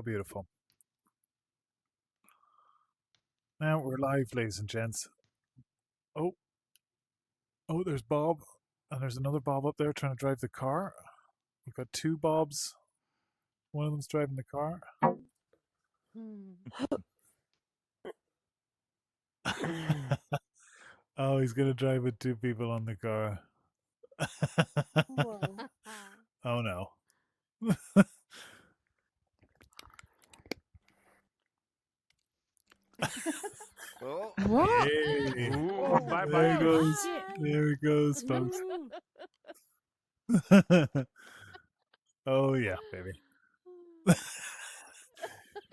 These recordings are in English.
beautiful. Now we're live, ladies and gents. Oh, oh, there's Bob, and there's another Bob up there trying to drive the car. We've got two Bobs. One of them's driving the car. Oh, he's gonna drive with two people on the car. Oh no. Oh, What? Hey, ooh, bye there bye. he goes. Shit. There he goes, folks. Oh yeah, baby.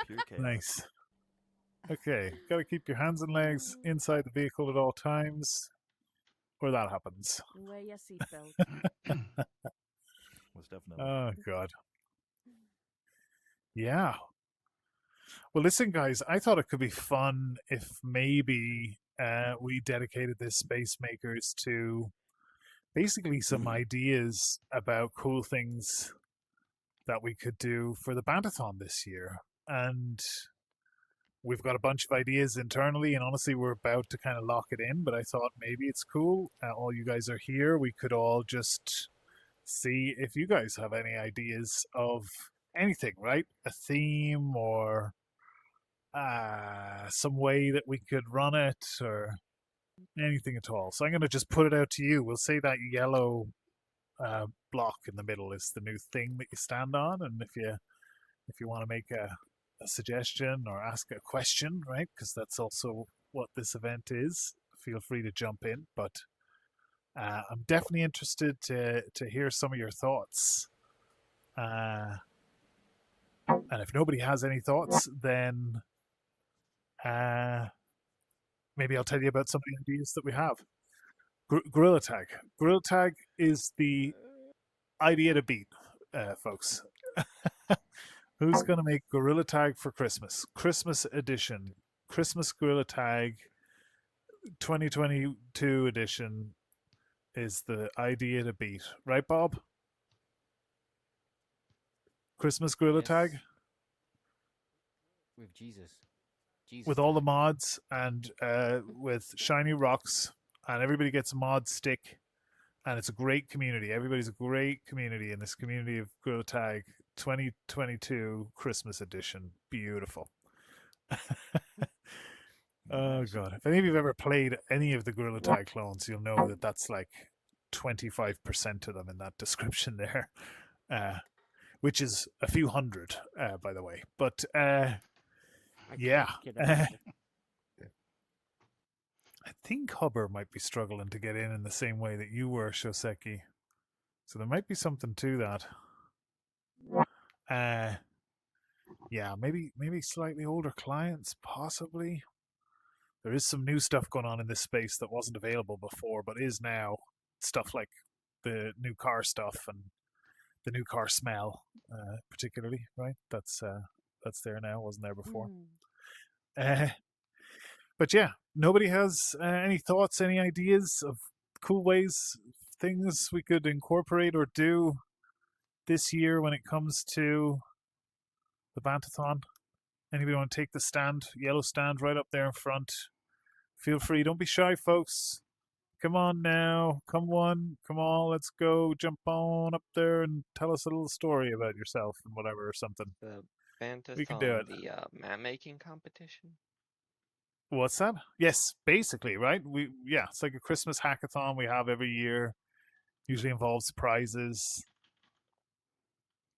Pure chaos. Nice. Okay, gotta keep your hands and legs inside the vehicle at all times, or that happens. Wear your seatbelt. Was definitely. Oh god. Yeah. Well, listen, guys, I thought it could be fun if maybe we dedicated this Space Makers to basically some ideas about cool things that we could do for the Bantathon this year. And we've got a bunch of ideas internally, and honestly, we're about to kind of lock it in, but I thought maybe it's cool. All you guys are here. We could all just see if you guys have any ideas of anything, right? A theme or some way that we could run it or anything at all. So I'm going to just put it out to you. We'll say that yellow block in the middle is the new thing that you stand on, and if you want to make a suggestion or ask a question, right? Because that's also what this event is. Feel free to jump in, but I'm definitely interested to hear some of your thoughts. And if nobody has any thoughts, then maybe I'll tell you about some of the ideas that we have. Gorilla Tag. Gorilla Tag is the idea to beat, folks. Who's going to make Gorilla Tag for Christmas? Christmas edition. Christmas Gorilla Tag 2022 edition is the idea to beat. Right, Bob? Christmas Gorilla Yes. Tag? With Jesus. With all the mods and with shiny rocks, and everybody gets a mod stick, and it's a great community. Everybody's a great community in this community of Gorilla Tag 2022 Christmas edition. Beautiful. Oh god! If any of you've ever played any of the Gorilla Tag clones, you'll know that that's like 25% of them in that description there, which is a few hundred, by the way. But yeah. I think Hubber might be struggling to get in the same way that you were, Shoseki. So there might be something to that. Yeah, maybe slightly older clients, possibly. There is some new stuff going on in this space that wasn't available before, but is now. Stuff like the new car stuff and the new car smell, particularly, right? That's there now, wasn't there before. But yeah, nobody has any thoughts, any ideas of cool ways, things we could incorporate or do this year when it comes to the Bantathon? Anybody want to take the stand, yellow stand right up there in front? Feel free. Don't be shy, folks. Come on now. Come on. Come on. Let's go. Jump on up there and tell us a little story about yourself and whatever or something. The Bantathon, We can do it. the map making competition. What's that? Yes, basically, right? It's like a Christmas hackathon we have every year. Usually involves prizes.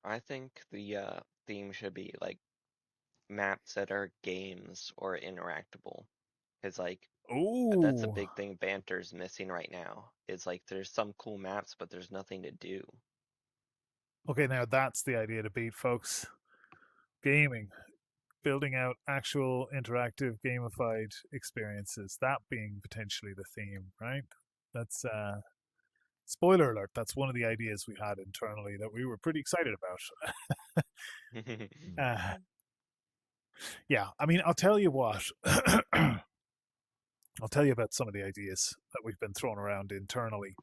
I think the theme should be like maps that are games or interactable. Because like that's a Ooh. big thing Banter's missing right now. Is like there's some cool maps, but there's nothing to do. Okay, now that's the idea to beat, folks. Gaming. Building out actual interactive gamified experiences. That being potentially the theme, right? That's spoiler alert, that's one of the ideas we had internally that we were pretty excited about. Yeah, I mean, I'll tell you what. I'll tell you about some of the ideas that we've been throwing around internally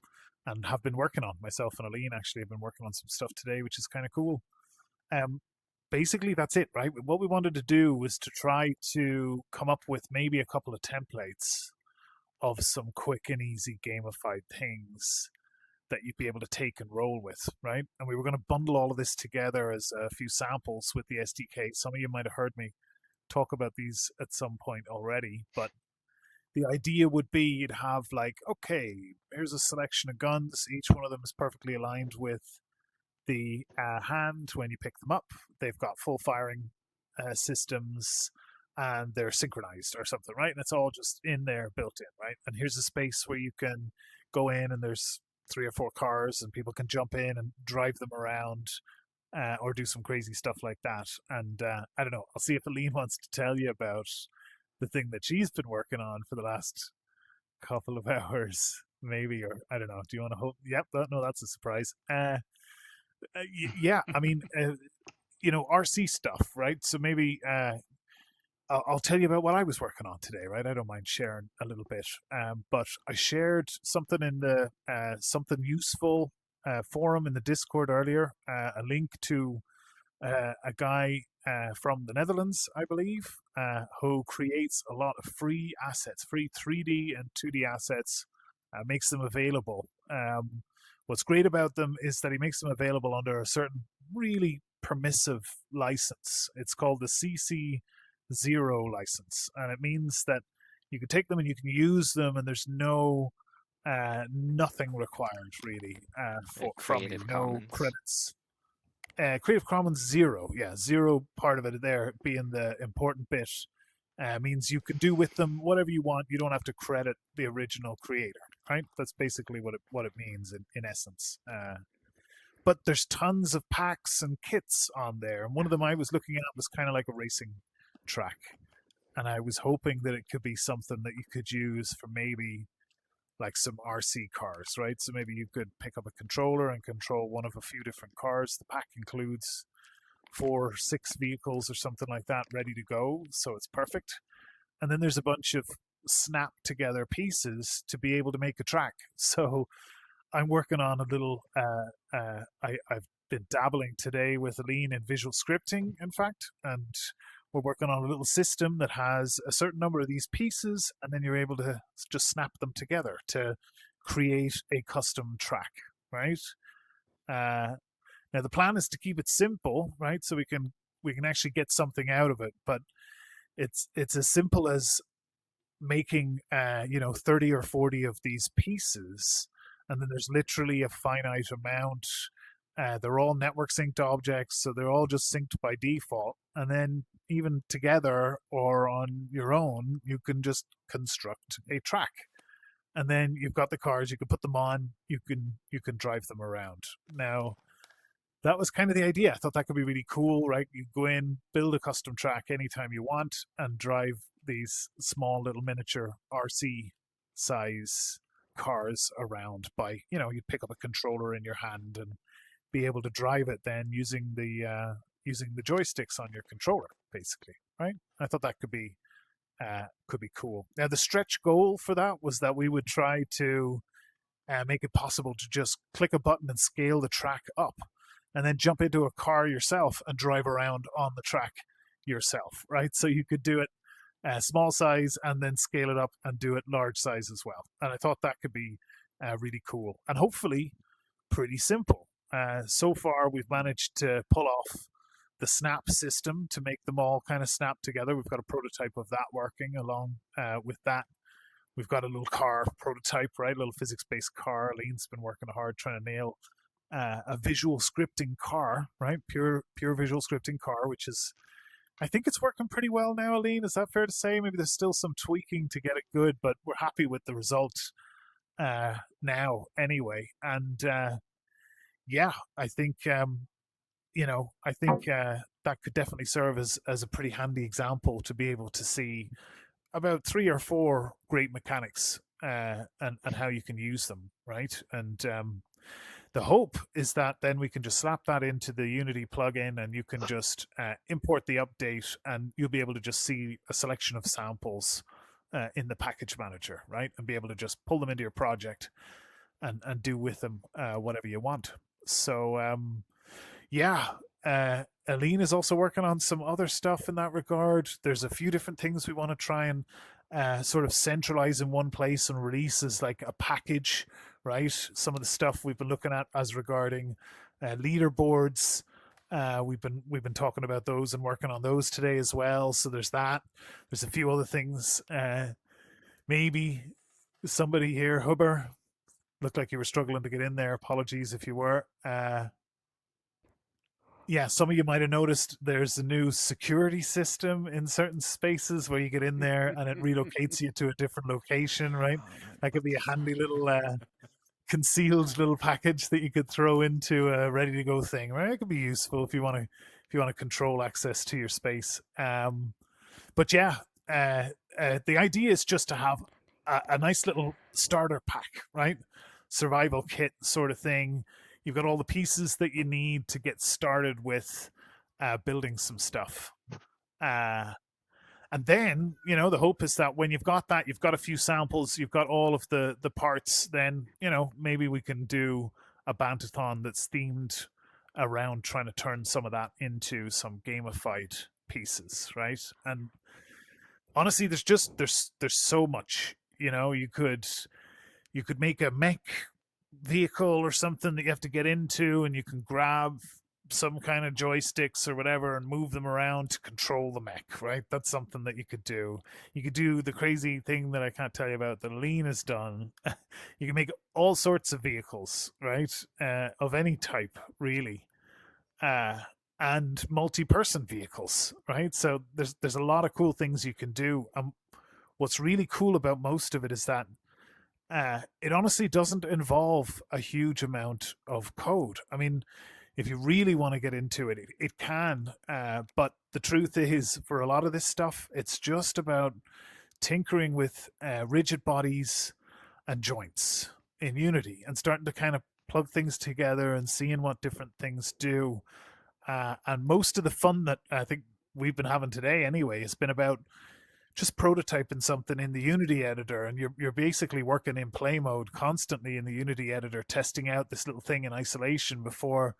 and have been working on. Myself and Aline actually have been working on some stuff today, which is kind of cool. basically that's it, right? What we wanted to do was to try to come up with maybe a couple of templates of some quick and easy gamified things that you'd be able to take and roll with, right? And we were going to bundle all of this together as a few samples with the SDK. Some of you might have heard me talk about these at some point already, but the idea would be you'd have like, okay, here's a selection of guns. Each one of them is perfectly aligned with the hand when you pick them up. They've got full firing systems and they're synchronized or something, right? And it's all just in there built in, right? And here's a space where you can go in and there's 3 or 4 cars and people can jump in and drive them around or do some crazy stuff like that. And I don't know, I'll see if Aline wants to tell you about the thing that she's been working on for the last couple of hours, maybe, or I don't know. Do you want to hope? Yep, no, that's a surprise. Yeah, I mean, RC stuff, right? So maybe I'll tell you about what I was working on today, right? I don't mind sharing a little bit. But I shared something in the something useful forum in the Discord earlier, a link to a guy from the Netherlands, I believe, who creates a lot of free assets, free 3D and 2D assets, makes them available. What's great about them is that he makes them available under a certain really permissive license. It's called the CC0 license, and it means that you can take them and you can use them, and there's nothing required really from you. Creative No Commons. credits. Creative Commons 0, yeah, 0 part of it there being the important bit. Means you can do with them whatever you want. You don't have to credit the original creator, right? That's basically what it means in essence. But there's tons of packs and kits on there, and one of them I was looking at was kind of like a racing track, and I was hoping that it could be something that you could use for maybe like some RC cars, right? So maybe you could pick up a controller and control one of a few different cars. The pack includes 4 or 6 vehicles or something like that ready to go, so it's perfect. And then there's a bunch of snap together pieces to be able to make a track. So I'm working on a little I've been dabbling today with Aline in visual scripting, in fact, and we're working on a little system that has a certain number of these pieces, and then you're able to just snap them together to create a custom track, right? Now the plan is to keep it simple, right? So we can actually get something out of it, but it's as simple as making 30 or 40 of these pieces, and then there's literally a finite amount. They're all network synced objects, so they're all just synced by default. And then even together or on your own, you can just construct a track. And then you've got the cars, you can put them on, you can drive them around. Now, that was kind of the idea. I thought that could be really cool, right? You go in, build a custom track anytime you want, and drive these small little miniature RC size cars around by, you'd pick up a controller in your hand and be able to drive it then using the joysticks on your controller, basically, right? I thought that could be cool. Now, the stretch goal for that was that we would try to make it possible to just click a button and scale the track up, and then jump into a car yourself and drive around on the track yourself, right? So you could do it small size and then scale it up and do it large size as well. And I thought that could be really cool and hopefully pretty simple. So far, we've managed to pull off the snap system to make them all kind of snap together. We've got a prototype of that working along with that. We've got a little car prototype, right? A little physics-based car. Lean's been working hard trying to nail a visual scripting car, right? Pure visual scripting car, which is, I think it's working pretty well now, Aline. Is that fair to say? Maybe there's still some tweaking to get it good, but we're happy with the result now anyway. And yeah, I think that could definitely serve as a pretty handy example to be able to see about 3 or 4 great mechanics and how you can use them, right? And the hope is that then we can just slap that into the Unity plugin and you can just import the update and you'll be able to just see a selection of samples in the package manager, right? And be able to just pull them into your project and do with them whatever you want. So, yeah, Aline is also working on some other stuff in that regard. There's a few different things we want to try and sort of centralize in one place and release as like a package, right? Some of the stuff we've been looking at as regarding leaderboards. We've been talking about those and working on those today as well. So there's that. There's a few other things. Maybe somebody here, Huber, looked like you were struggling to get in there. Apologies if you were. Yeah, some of you might have noticed there's a new security system in certain spaces where you get in there and it relocates you to a different location, right? That could be a handy little concealed little package that you could throw into a ready to go thing, right? It could be useful if you want to control access to your space. But yeah, the idea is just to have a nice little starter pack, right? Survival kit sort of thing. You've got all the pieces that you need to get started with building some stuff. And then, the hope is that when you've got that, you've got a few samples, you've got all of the parts, then, maybe we can do a Bantathon that's themed around trying to turn some of that into some gamified pieces, right? And honestly, there's so much, you could make a mech vehicle or something that you have to get into, and you can grab some kind of joysticks or whatever and move them around to control the mech, right? That's something that you could do. You could do the crazy thing that I can't tell you about that Aline has done. You can make all sorts of vehicles, right? Of any type, really. And multi-person vehicles, right? So there's a lot of cool things you can do. What's really cool about most of it is that it honestly doesn't involve a huge amount of code. I mean, if you really want to get into it, it can. But the truth is, for a lot of this stuff, it's just about tinkering with rigid bodies and joints in Unity and starting to kind of plug things together and seeing what different things do. And most of the fun that I think we've been having today anyway has been about just prototyping something in the Unity editor, and you're basically working in play mode constantly in the Unity editor, testing out this little thing in isolation before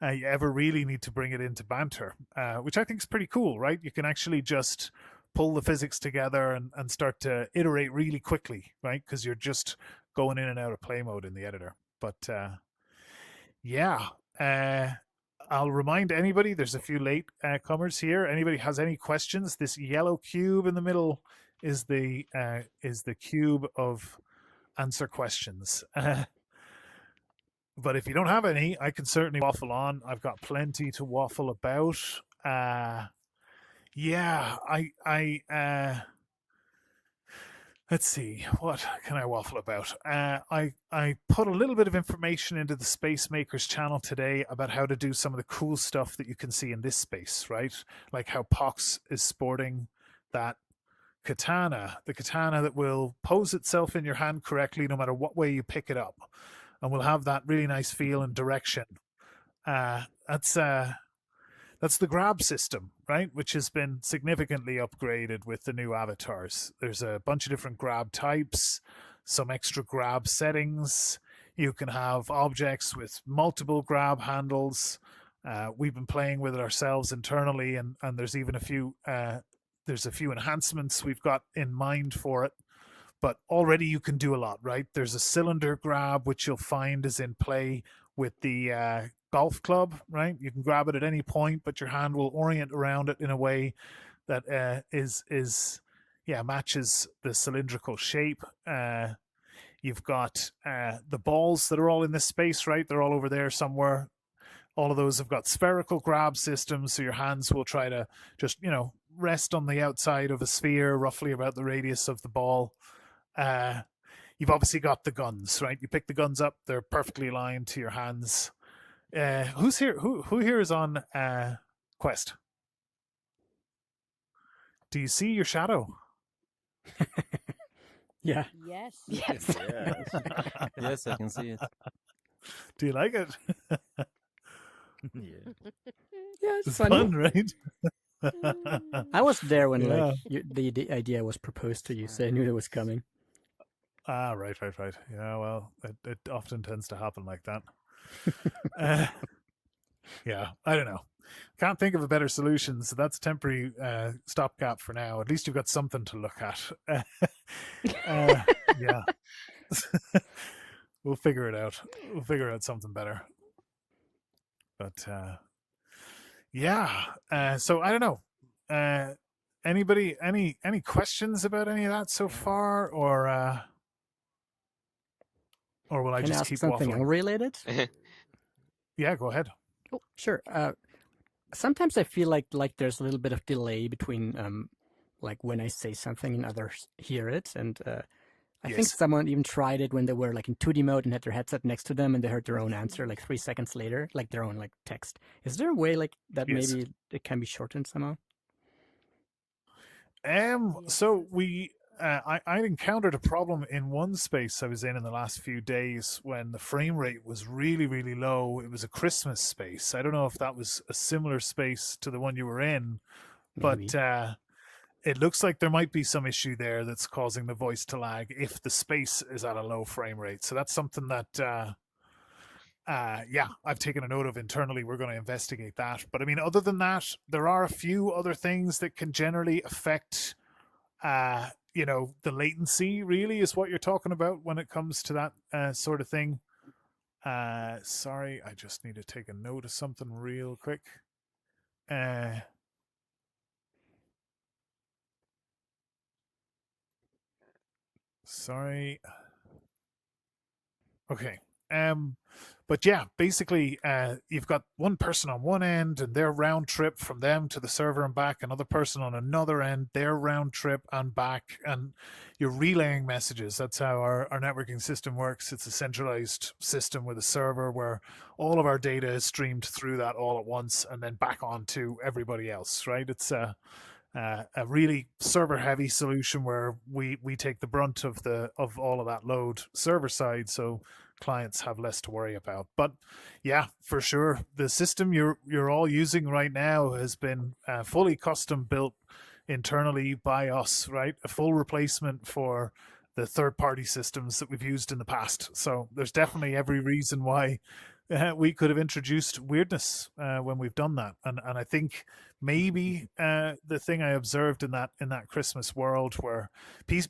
you ever really need to bring it into Banter, which I think is pretty cool, right? You can actually just pull the physics together and start to iterate really quickly, right? Because you're just going in and out of play mode in the editor. But yeah, I'll remind anybody, there's a few late comers here. Anybody has any questions? This yellow cube in the middle is the cube of answer questions. But if you don't have any, I can certainly waffle on. I've got plenty to waffle about. Yeah, let's see, what can I waffle about? I put a little bit of information into the Space Makers channel today about how to do some of the cool stuff that you can see in this space, right? Like how Pox is sporting that katana, the katana that will pose itself in your hand correctly no matter what way you pick it up, and will have that really nice feel and direction. That's the grab system, right? Which has been significantly upgraded with the new avatars. There's a bunch of different grab types, some extra grab settings. You can have objects with multiple grab handles. We've been playing with it ourselves internally, and there's even a few enhancements we've got in mind for it. But already you can do a lot, right? There's a cylinder grab, which you'll find is in play with the golf club, right? You can grab it at any point, but your hand will orient around it in a way that matches the cylindrical shape. You've got the balls that are all in this space, right? They're all over there somewhere. All of those have got spherical grab systems, so your hands will try to just, rest on the outside of a sphere, roughly about the radius of the ball. You've obviously got the guns, right? You pick the guns up; they're perfectly aligned to your hands. Who's here? Who here is on Quest? Do you see your shadow? Yeah. Yes. Yes. Yes. Yes, I can see it. Do you like it? Yeah. Yeah, it's It's funny. fun, right? I was there when Yeah. the idea was proposed to you, so I knew it was coming. Right. Yeah, well, it often tends to happen like that. Yeah, I don't know. Can't think of a better solution, so that's temporary stopgap for now. At least you've got something to look at. Yeah, we'll figure it out. We'll figure out something better. But yeah, so I don't know. Anybody, any questions about any of that so far, or will I Can I just ask keep something waffling? unrelated? Yeah, go ahead. Oh, sure. Sometimes I feel like there's a little bit of delay between like when I say something and others hear it, and I think Yes. someone even tried it when they were like in 2D mode and had their headset next to them, and they heard their own answer like 3 seconds later, like their own like text. Is there a way like that Yes. maybe it can be shortened somehow? So I encountered a problem in one space I was in the last few days when the frame rate was really, really low. It was a Christmas space. I don't know if that was a similar space to the one you were in, Maybe. but it looks like there might be some issue there that's causing the voice to lag if the space is at a low frame rate. So that's something that yeah, I've taken a note of internally. We're going to investigate that. But I mean, other than that, there are a few other things that can generally affect, the latency. Really, is what you're talking about when it comes to that sort of thing. Sorry, I just need to take a note of something real quick. Sorry. Okay. But yeah, basically, you've got one person on one end and their round trip from them to the server and back, another person on another end, their round trip and back, and you're relaying messages. That's how our networking system works. It's a centralized system with a server where all of our data is streamed through that all at once and then back on to everybody else, right? It's a really server heavy solution where we take the brunt of all of that load server side, so clients have less to worry about. But yeah, for sure, the system you're all using right now has been fully custom built internally by us, right? A full replacement for the third party systems that we've used in the past. So there's definitely every reason why we could have introduced weirdness when we've done that. And I think maybe the thing I observed in that Christmas world where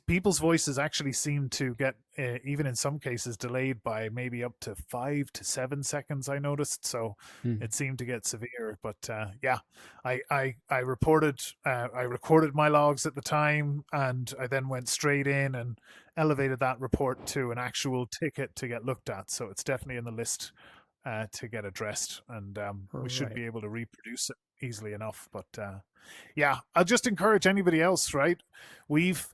people's voices actually seem to get even in some cases delayed by maybe up to 5 to 7 seconds. I noticed, so it seemed to get severe. But yeah, I reported, I recorded my logs at the time, and I then went straight in and elevated that report to an actual ticket to get looked at. So it's definitely in the list to get addressed, and we should Right. be able to reproduce it easily enough. But yeah, I'll just encourage anybody else, right? We've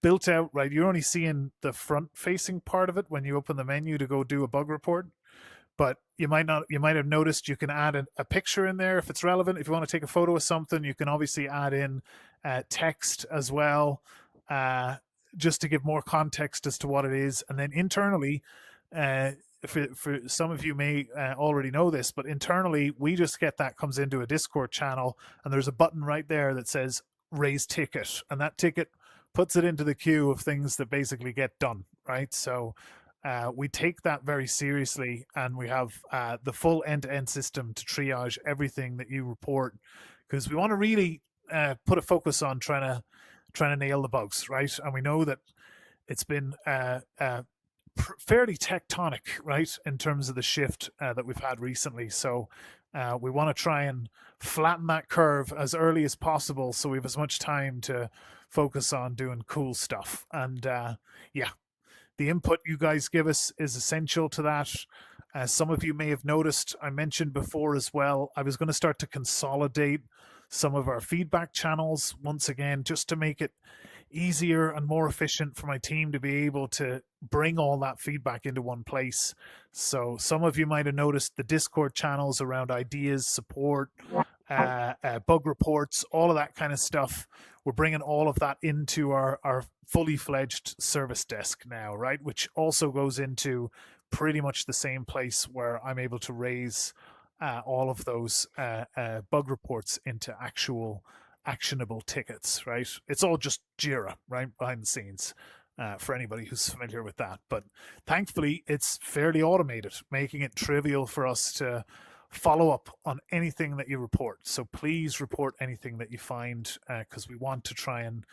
built out, right? You're only seeing the front facing part of it when you open the menu to go do a bug report. But you might have noticed you can add a picture in there if it's relevant. If you want to take a photo of something, you can obviously add in text as well, just to give more context as to what it is. And then internally, for some of you may already know this, but internally we just get that comes into a Discord channel, and there's a button right there that says raise ticket, and that ticket puts it into the queue of things that basically get done, right? So we take that very seriously, and we have the full end-to-end system to triage everything that you report, because we want to really put a focus on trying to nail the bugs, right? And we know that it's been fairly tectonic, right, in terms of the shift that we've had recently. So we want to try and flatten that curve as early as possible, so we have as much time to focus on doing cool stuff. And yeah, the input you guys give us is essential to that. Some of you may have noticed, I mentioned before as well, I was going to start to consolidate some of our feedback channels once again, just to make it easier and more efficient for my team to be able to bring all that feedback into one place. So some of you might have noticed the Discord channels around ideas, support, bug reports, all of that kind of stuff. We're bringing all of that into our fully fledged service desk now, right? Which also goes into pretty much the same place where I'm able to raise all of those bug reports into actual actionable tickets, right? It's all just Jira, right, behind the scenes, for anybody who's familiar with that. But thankfully, it's fairly automated, making it trivial for us to follow up on anything that you report. So please report anything that you find because we want to try and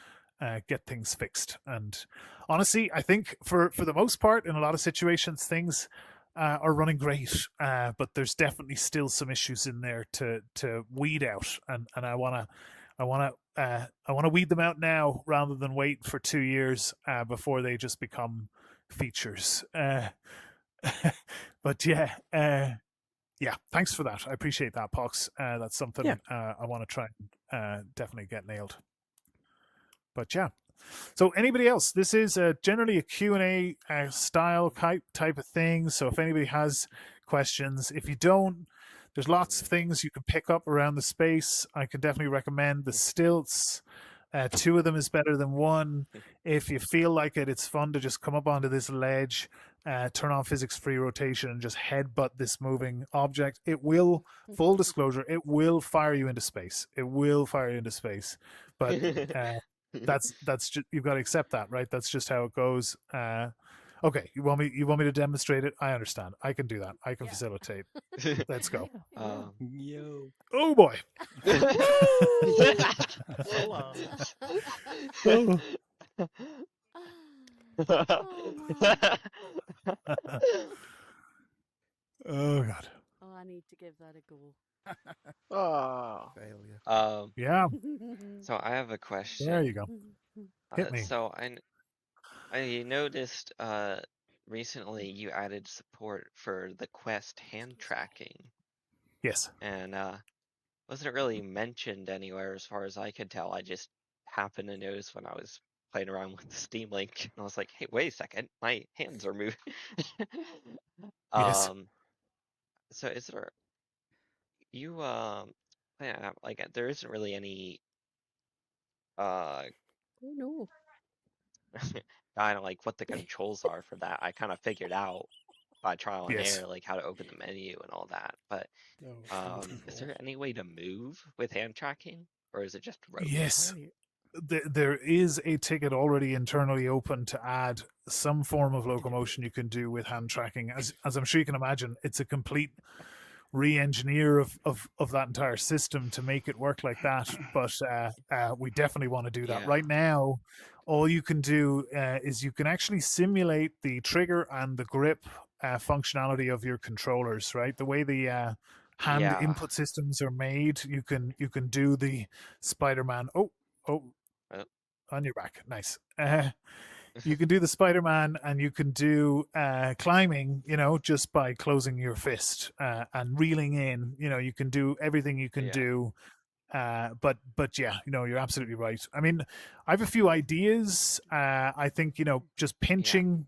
get things fixed. And honestly, I think for the most part, in a lot of situations, things are running great, but there's definitely still some issues in there to weed out, and I want to weed them out now rather than wait for 2 years before they just become features. But yeah, thanks for that. I appreciate that, Pox. That's something Yeah. I want to try and definitely get nailed. But yeah. So anybody else? This is generally a Q&A style type of thing. So if anybody has questions, if you don't, there's lots of things you can pick up around the space. I can definitely recommend the stilts. 2 of them is better than 1. If you feel like it, it's fun to just come up onto this ledge, turn on physics-free rotation, and just headbutt this moving object. It will, full disclosure, it will fire you into space. It will fire you into space. But that's just, you've got to accept that, right? That's just how it goes. Okay, you want me to demonstrate it? I understand. I can do that. I can facilitate. Let's go. Yo. Oh boy. Oh. Oh god. Oh, I need to give that a go. Oh. Failure. Yeah, So I have a question. there you go. Hit me. So I noticed recently you added support for the Quest hand tracking, Yes. and wasn't really mentioned anywhere as far as I could tell. I just happened to notice when I was playing around with the Steam Link, and I was like, "Hey, wait a second, my hands are moving." Yes. So is there you yeah, like there isn't really any uh Oh no. I don't like what the controls are for that. I kind of figured out by trial and Yes. error, like how to open the menu and all that. But is there any way to move with hand tracking, or is it just rotate? Yes. There is a ticket already internally open to add some form of locomotion you can do with hand tracking. As I'm sure you can imagine, it's a complete re-engineer of that entire system to make it work like that. But we definitely want to do that. Yeah. Right now, all you can do is you can actually simulate the trigger and the grip functionality of your controllers, right? The way the hand Yeah. input systems are made, you can do the Spider-Man. Oh, on your back. Nice. You can do the Spider-Man, and you can do climbing, just by closing your fist and reeling in. You can do everything you can Yeah. do. But yeah, you're absolutely right. I mean, I have a few ideas. I think, just pinching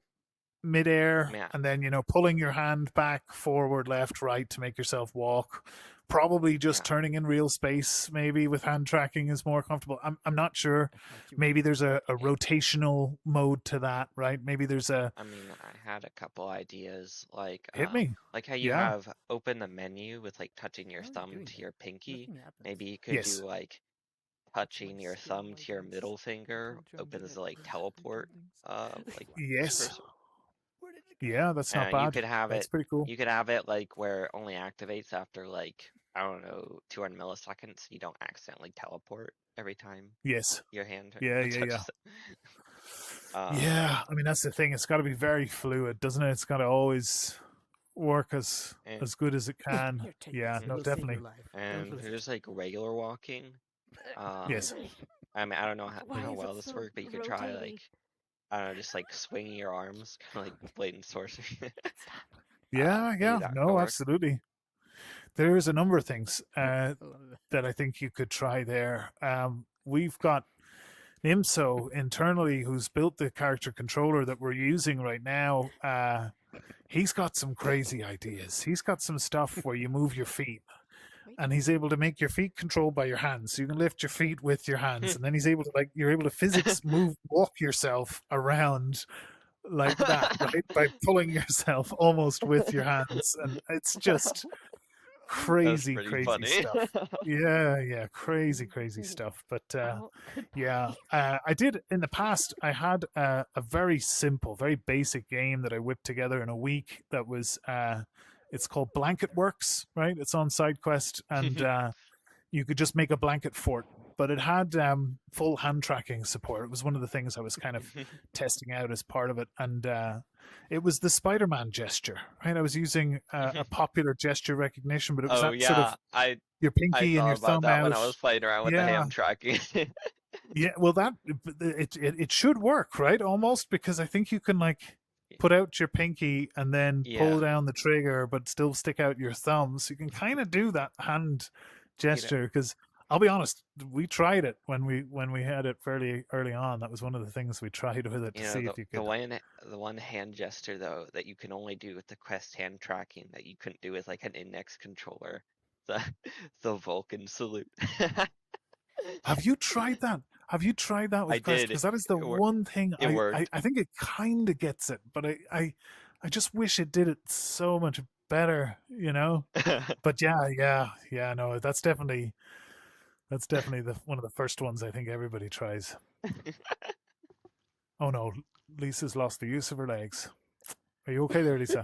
midair Yeah. and then, pulling your hand back, forward, left, right to make yourself walk. Probably just Yeah. turning in real space, maybe with hand tracking is more comfortable. I'm not sure. Maybe there's a rotational mode to that, right? Maybe there's a I mean, I had a couple ideas, like hit me. like how you Yeah. have open the menu with like touching your How are you thum doing to that? your pinky. Nothing happens. Maybe you could Yes. do like touching your thumb to your middle finger opens the like teleport like Yes. cursor. Yeah, that's not And bad. you could have That's it pretty cool. you could have it like where it only activates after like I don't know 200 milliseconds. You don't accidentally teleport every time Yes. your hand Yeah. touches it. Yeah. I mean, that's the thing. It's got to be very fluid, doesn't it? It's got to always work as And, good as it can. Here, take Yeah. this. No, It'll save your definitely. life. and Don't listen. there's like regular walking. Yes. I mean, I don't know Why how is well it this so works, but you could try rotating? like I don't know, just like swinging your arms, kind of like blatant sorcery. Yeah. maybe Yeah. that could No, work. absolutely. There's a number of things I love it. that I think you could try there. We've got Nimso internally, who's built the character controller that we're using right now. He's got some crazy ideas. He's got some stuff where you move your feet, and he's able to make your feet controlled by your hands. So you can lift your feet with your hands, and then he's able to you're able to physics walk yourself around like that, right? By pulling yourself almost with your hands, and it's just crazy, pretty crazy funny. stuff. Yeah, crazy stuff. But Oh, yeah, I did in the past. I had a very simple, very basic game that I whipped together in a week. That was It's called Blanket Works, right? It's on SideQuest, and you could just make a blanket fort. But it had full hand tracking support. It was one of the things I was kind of testing out as part of it, and it was the Spider-Man gesture, right? I was using a popular gesture recognition, but it was Oh that sort yeah, of I your pinky and thought your about thumb that out. when I was playing around with the Yeah. hand tracking. Yeah, well, it should work, right? Almost, because I think you can like put out your pinky and then pull Yeah. down the trigger, but still stick out your thumb. So you can kind of do that hand gesture. Because I'll be honest, we tried it when we had it fairly early on. That was one of the things we tried with it to see if you could. The one hand gesture though that you can only do with the Quest hand tracking that you couldn't do with like an index controller. The Vulcan salute. Have you tried that? Have you tried that with I Quest? did. Because that is the one thing It worked. I think it kind of gets it, but I just wish it did it so much better, you know. But yeah, no, that's definitely the one of the first ones I think everybody tries. Oh no, Lisa's lost the use of her legs. Are you okay there, Lisa?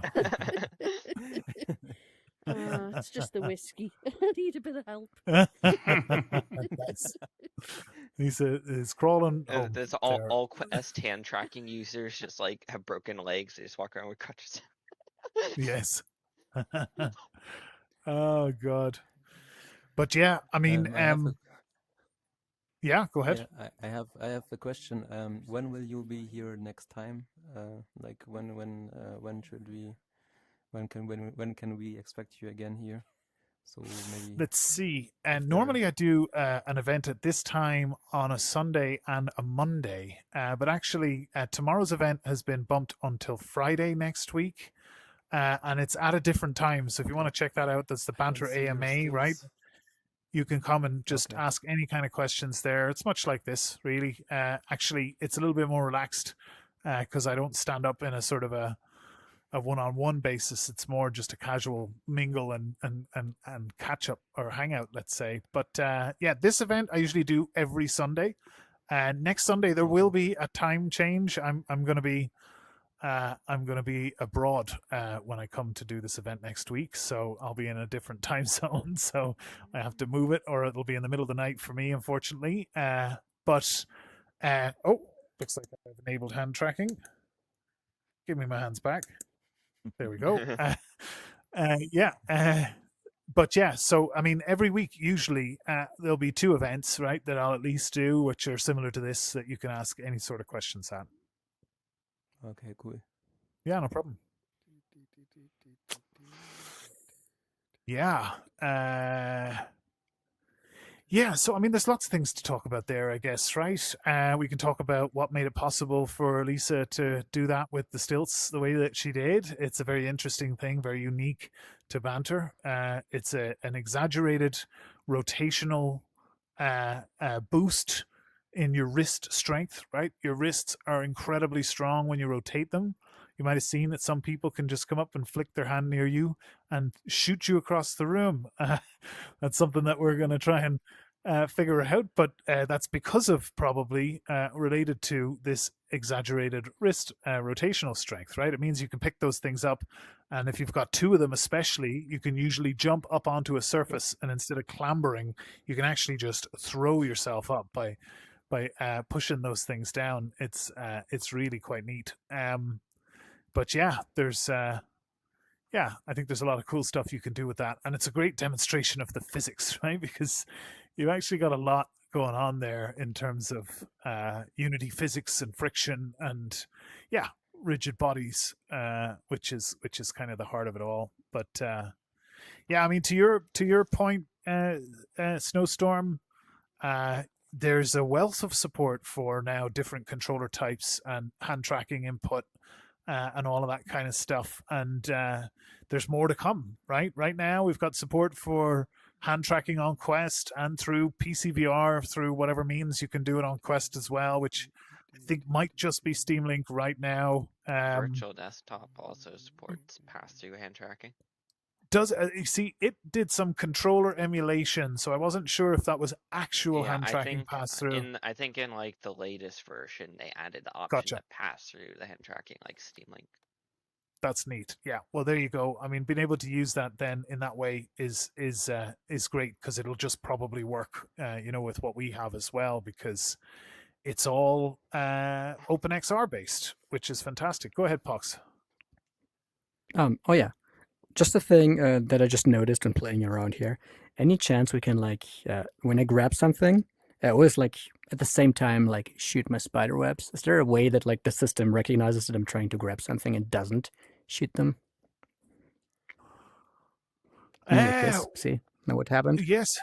It's just the whiskey. I need a bit of help. Nice. Lisa is crawling. There's all Quest hand tracking users just like have broken legs. They just walk around with crutches. Yes. Oh God. But yeah, I mean, yeah, go ahead. Yeah, I have a question. When will you be here next time? Like when should we? When can we expect you again here? So maybe Let's see. And normally I do an event at this time on a Sunday and a Monday, but actually tomorrow's event has been bumped until Friday next week, and it's at a different time. So if you want to check that out, that's the Banter AMA, right? You can come and just ask any kind of questions there. It's much like this, really. Actually, it's a little bit more relaxed because I don't stand up in a sort of a one-on-one basis. It's more just a casual mingle and catch up or hangout, let's say. But yeah, this event I usually do every Sunday. Next Sunday there will be a time change. I'm going to be abroad when I come to do this event next week, so I'll be in a different time zone. So I have to move it, or it'll be in the middle of the night for me, unfortunately. But looks like I've enabled hand tracking. Give me my hands back. There we go. But yeah, so I mean, every week usually there'll be 2 events, right, that I'll at least do, which are similar to this, that you can ask any sort of questions at. okay, cool. Yeah, no problem. Yeah. Yeah, so I mean, there's lots of things to talk about there, I guess, right? We can talk about what made it possible for Lisa to do that with the stilts the way that she did. It's a very interesting thing, very unique to Banter. It's an exaggerated rotational boost in your wrist strength, right? Your wrists are incredibly strong when you rotate them. You might have seen that some people can just come up and flick their hand near you and shoot you across the room. That's something that we're going to try and figure out, but that's because of probably related to this exaggerated wrist rotational strength, right? It means you can pick those things up, and if you've got 2 of them especially, you can usually jump up onto a surface, and instead of clambering, you can actually just throw yourself up by pushing those things down. It's really quite neat. But yeah, there's I think there's a lot of cool stuff you can do with that, and it's a great demonstration of the physics, right? Because you've actually got a lot going on there in terms of unity physics and friction, and rigid bodies, which is kind of the heart of it all. But yeah, I mean, to your point, Snowstorm, there's a wealth of support for now different controller types and hand tracking input. And all of that kind of stuff, and there's more to come. Right now, we've got support for hand tracking on Quest and through PCVR, through whatever means you can do it on Quest as well, which I think might just be Steam Link right now. Virtual desktop also supports pass-through hand tracking. You see, it did some controller emulation, so I wasn't sure if that was actual hand tracking pass through. I think in like the latest version, they added the option to pass through the hand tracking, like Steam Link. That's neat. Yeah. Well, there you go. I mean, being able to use that then in that way is great, because it'll just probably work, with what we have as well, because it's all OpenXR based, which is fantastic. Go ahead, Pox. Oh yeah, just a thing that I just noticed when playing around here. Any chance we can when I grab something, I always at the same time shoot my spider webs? Is there a way that the system recognizes that I'm trying to grab something and doesn't shoot them? Like this. See, know what happened? Yes.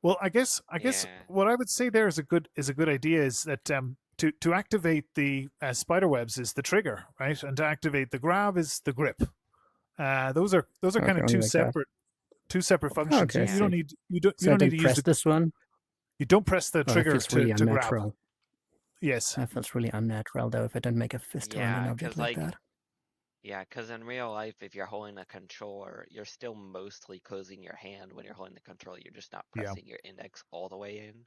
Well, I guess Yeah. what I would say there is a good idea is that to activate the spider webs is the trigger, right? And to activate the grab is the grip. Those are Okay, kind of only like that. two separate functions. Okay, You don't see. need you don't So I need to press use this one. you don't press the Oh, that trigger feels really to grab. unnatural. Yes. That feels really unnatural, though, if I don't make a fist around an Yeah, object because like that. yeah, because in real life, if you're holding a controller, you're still mostly closing your hand when you're holding the controller. You're just not Yeah. pressing your index all the way in.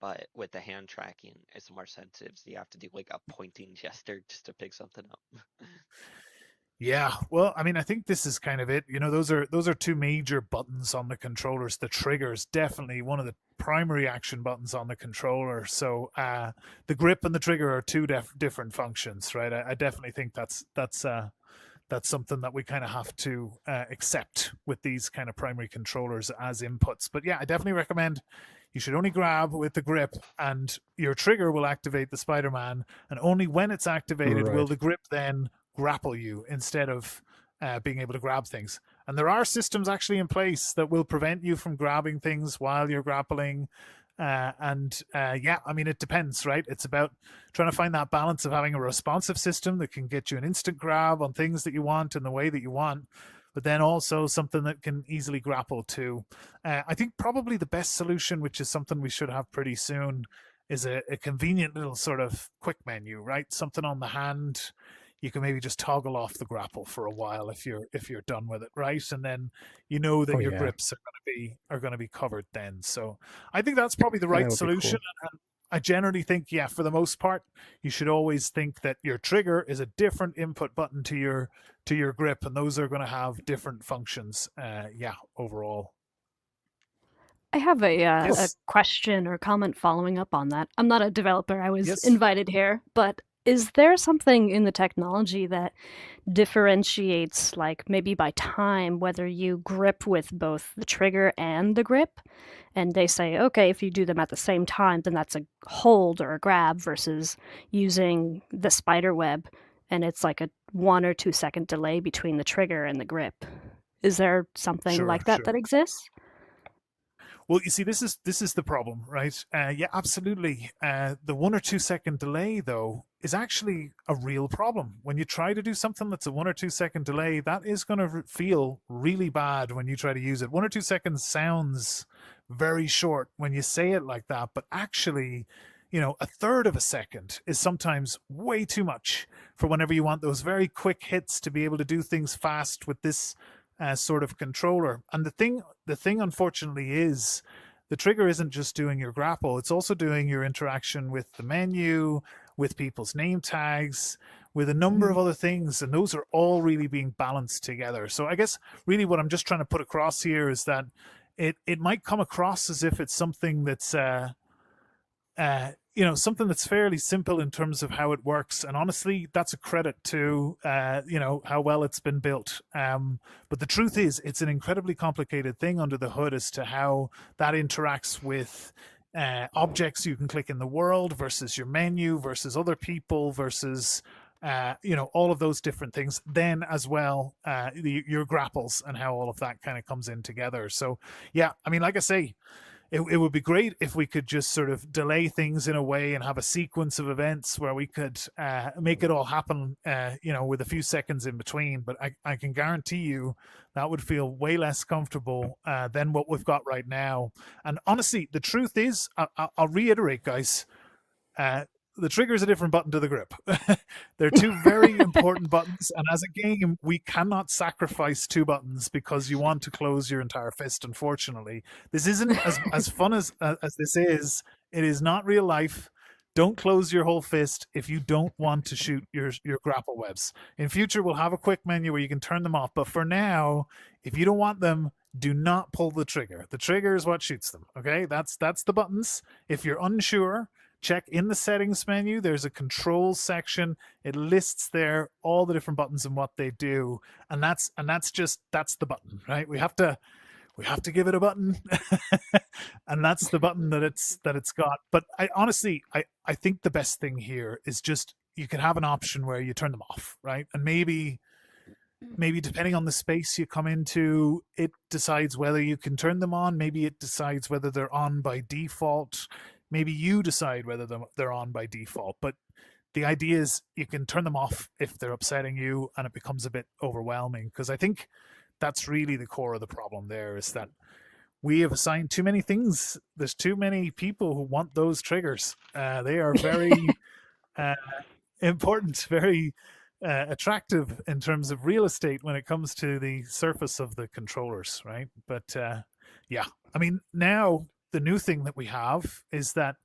But with the hand tracking, it's more sensitive, so you have to do like a pointing gesture just to pick something up. Yeah, well, I mean, I think this is kind of it. Those are two major buttons on the controllers. The trigger's definitely one of the primary action buttons on the controller. So the grip and the trigger are two different functions, right? I definitely think that's something that we kind of have to accept with these kind of primary controllers as inputs. But yeah, I definitely recommend you should only grab with the grip, and your trigger will activate the Spider-Man, and only when it's activated will Right. the grip then grapple you instead of being able to grab things. And there are systems actually in place that will prevent you from grabbing things while you're grappling. Yeah, I mean, it depends, right? It's about trying to find that balance of having a responsive system that can get you an instant grab on things that you want in the way that you want, but then also something that can easily grapple to. I think probably the best solution, which is something we should have pretty soon, is a convenient little sort of quick menu, right? Something on the hand. You can maybe just toggle off the grapple for a while if you're done with it, right? And then that Oh, your yeah. grips are going to be covered then. So I think that's probably the That right would be solution. cool. And I generally think, yeah, for the most part, you should always think that your trigger is a different input button to your grip, and those are going to have different functions. Overall. I have a Yes. question or comment following up on that. I'm not a developer. I was Yes. invited here, but is there something in the technology that differentiates, like maybe by time, whether you grip with both the trigger and the grip? And they say, okay, if you do them at the same time, then that's a hold or a grab versus using the spider web, and it's like a 1 or 2 second delay between the trigger and the grip. Is there something Sure, like that sure. that exists? Well, you see, this is the problem, right? Yeah, absolutely. The 1 or 2 second delay, though, is actually a real problem. When you try to do something that's a 1 or 2 second delay, that is going to feel really bad when you try to use it. 1 or 2 seconds sounds very short when you say it like that, but actually, a third of a second is sometimes way too much for whenever you want those very quick hits to be able to do things fast with this sort of controller. And the thing, unfortunately, is the trigger isn't just doing your grapple; it's also doing your interaction with the menu, with people's name tags, with a number of other things, and those are all really being balanced together. So I guess really what I'm just trying to put across here is that it might come across as if it's something that's something that's fairly simple in terms of how it works. And honestly, that's a credit to, how well it's been built. But the truth is, it's an incredibly complicated thing under the hood as to how that interacts with objects you can click in the world versus your menu versus other people versus all of those different things. Then as well, your grapples and how all of that kind of comes in together. So yeah, I mean, like I say, it would be great if we could just sort of delay things in a way and have a sequence of events where we could make it all happen, with a few seconds in between. But I can guarantee you that would feel way less comfortable than what we've got right now. And honestly, the truth is, I'll reiterate, guys, the trigger is a different button to the grip. They're two very important buttons, and as a game, we cannot sacrifice two buttons because you want to close your entire fist. Unfortunately, this isn't as fun as this is. It is not real life. don't close your whole fist if you don't want to shoot your grapple webs. In future, we'll have a quick menu where you can turn them off. But for now, if you don't want them, do not pull the trigger. The trigger is what shoots them. Okay, that's the buttons. If you're unsure, check in the settings menu. There's a controls section. It lists there all the different buttons and what they do, and that's the button, right? We have to give it a button, and that's the button that it's got. But I honestly think the best thing here is just you can have an option where you turn them off, right? And maybe depending on the space you come into, it decides whether you can turn them on. Maybe it decides whether they're on by default. Maybe you decide whether they're on by default. But the idea is you can turn them off if they're upsetting you and it becomes a bit overwhelming. Because I think that's really the core of the problem there, is that we have assigned too many things. There's too many people who want those triggers. They are very important, very attractive in terms of real estate when it comes to the surface of the controllers, right? But yeah, I mean, now the new thing that we have is that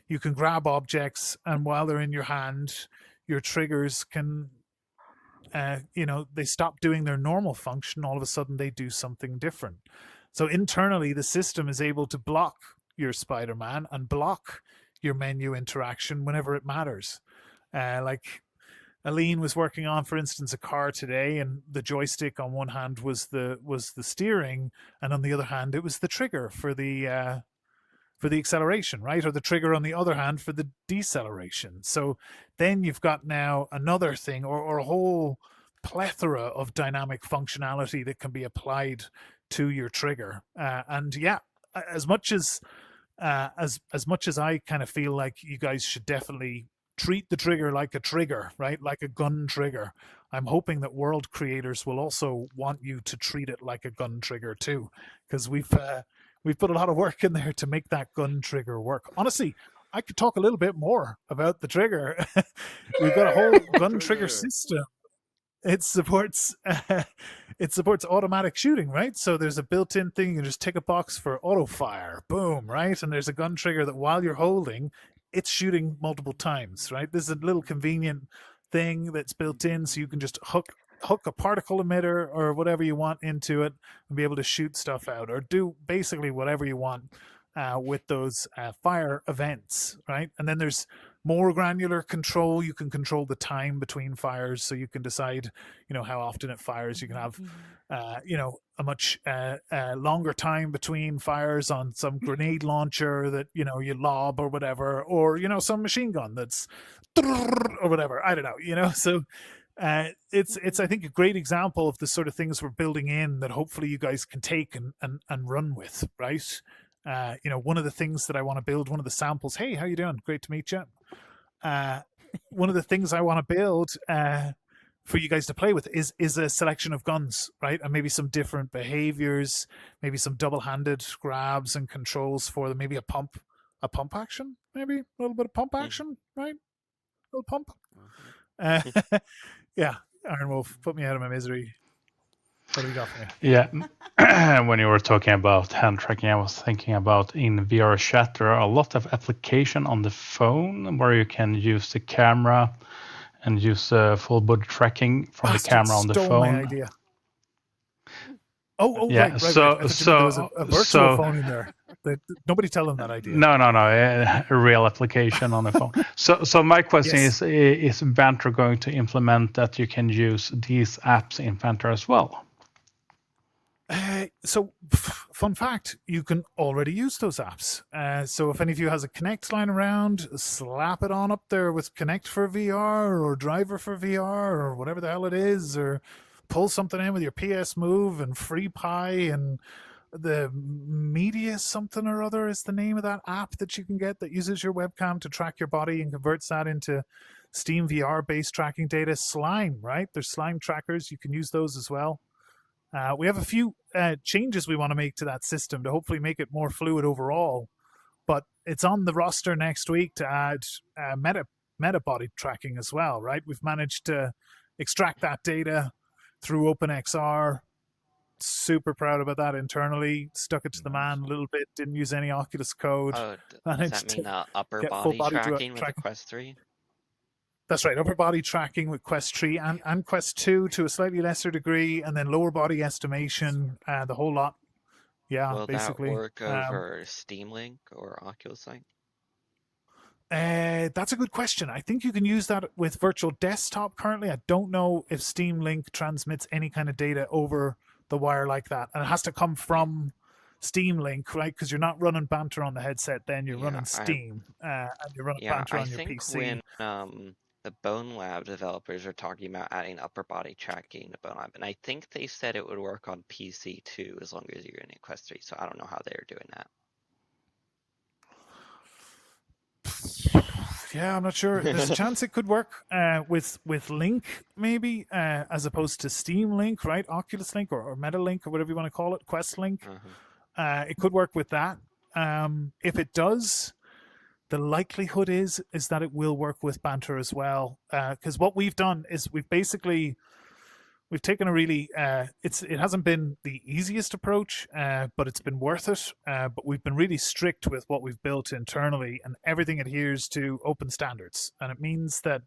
you can grab objects, and while they're in your hand, your triggers can, they stop doing their normal function. All of a sudden, they do something different. So internally, the system is able to block your Spider-Man and block your menu interaction whenever it matters. Like Aline was working on, for instance, a car today, and the joystick on one hand was the steering, and on the other hand it was the trigger for the acceleration, right? Or the trigger on the other hand for the deceleration. So then you've got now another thing, or a whole plethora of dynamic functionality that can be applied to your trigger. And yeah, as much as I kind of feel like you guys should definitely treat the trigger like a trigger, right? Like a gun trigger. I'm hoping that world creators will also want you to treat it like a gun trigger too, because we've put a lot of work in there to make that gun trigger work. Honestly, I could talk a little bit more about the trigger. We've got a whole gun trigger system. It supports automatic shooting, right? So there's a built-in thing. You can just tick a box for auto fire, boom, right? And there's a gun trigger that while you're holding, it's shooting multiple times, right? This is a little convenient thing that's built in, so you can just hook a particle emitter or whatever you want into it and be able to shoot stuff out, or do basically whatever you want with those fire events, right? And then there's more granular control. You can control the time between fires, so you can decide, how often it fires. You can have, a much longer time between fires on some grenade launcher that, you lob or whatever, or, some machine gun that's or whatever. I don't know, so it's I think a great example of the sort of things we're building in that hopefully you guys can take and run with, right? One of the things that I want to build, one of the samples. Hey, how you doing? Great to meet you. One of the things I want to build for you guys to play with is a selection of guns, right? And maybe some different behaviors, maybe some double-handed grabs and controls for them. Maybe a pump action, maybe a little bit of pump action, right? A little pump. Yeah, Iron Wolf, put me out of my misery. What do you got for me? Yeah, when you were talking about hand tracking, I was thinking about in VR chat, there are a lot of application on the phone where you can use the camera and use full body tracking from the camera on the phone. My idea. Oh, yeah. Right. So there was a virtual phone in there. Nobody tell them that idea. No, a real application on the phone. So my question is Banter going to implement that you can use these apps in Banter as well? So, fun fact, you can already use those apps. So if any of you has a Connect lying around, slap it on up there with Connect for VR or Driver for VR or whatever the hell it is, or pull something in with your PS Move and FreePie and the Media something or other is the name of that app that you can get that uses your webcam to track your body and converts that into Steam VR based tracking data. Slime, right? There's Slime trackers. You can use those as well. We have a few changes we want to make to that system to hopefully make it more fluid overall, but it's on the roster next week to add meta body tracking as well, right? We've managed to extract that data through OpenXR super proud about that internally. Stuck it to the man a little bit. Didn't use any Oculus code. Oh, does Managed that to mean upper get full body body tracking with the tracking. Quest 3? That's right, upper body tracking with Quest 3 and Quest 2 to a slightly lesser degree, and then lower body estimation, the whole lot. Yeah, Will basically. that work over Steam Link or Oculus Link? That's a good question. I think you can use that with Virtual Desktop currently. I don't know if Steam Link transmits any kind of data over the wire like that. And it has to come from Steam Link, right? Because you're not running Banter on the headset, then you're running Steam, and you're running Banter on your PC. When the Bone Lab developers are talking about adding upper body tracking to Bone Lab, and I think they said it would work on PC too, as long as you're in Quest 3. So I don't know how they're doing that. Yeah, I'm not sure. There's a chance it could work with Link, maybe, as opposed to Steam Link, right? Oculus Link or Meta Link or whatever you want to call it, Quest Link. It could work with that. If it does, the likelihood is that it will work with Banter as well. Because what we've done is we've taken a really it hasn't been the easiest approach, but it's been worth it. But we've been really strict with what we've built internally, and everything adheres to open standards. And it means that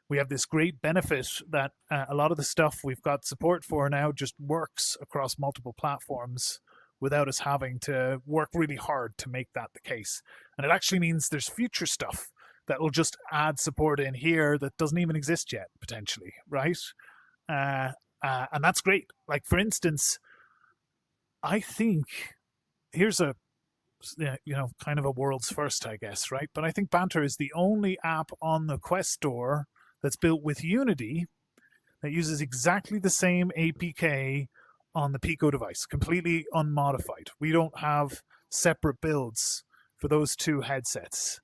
we have this great benefit that a lot of the stuff we've got support for now just works across multiple platforms without us having to work really hard to make that the case. And it actually means there's future stuff that will just add support in here that doesn't even exist yet, potentially, right? And that's great. Like, for instance, I think here's a kind of a world's first, I guess, right? But I think Banter is the only app on the Quest Store that's built with Unity that uses exactly the same APK on the Pico device, completely unmodified. We don't have separate builds for those two headsets.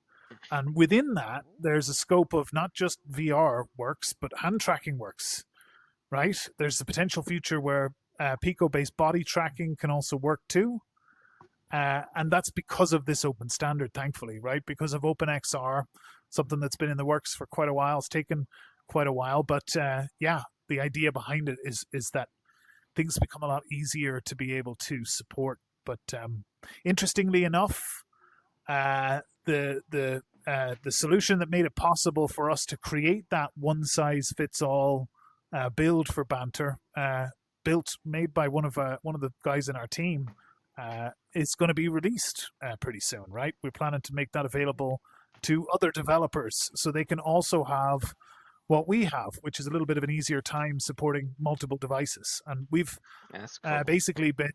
And within that, there's a scope of not just VR works, but hand tracking works, right? There's a potential future where Pico-based body tracking can also work too. And that's because of this open standard, thankfully, right? Because of OpenXR, something that's been in the works for quite a while. It's taken quite a while, but yeah, the idea behind it is that things become a lot easier to be able to support. But interestingly enough, the solution that made it possible for us to create that one-size-fits-all build for Banter, made by one of the guys in our team, is going to be released pretty soon, right? We're planning to make that available to other developers so they can also have what we have, which is a little bit of an easier time supporting multiple devices. And we've basically been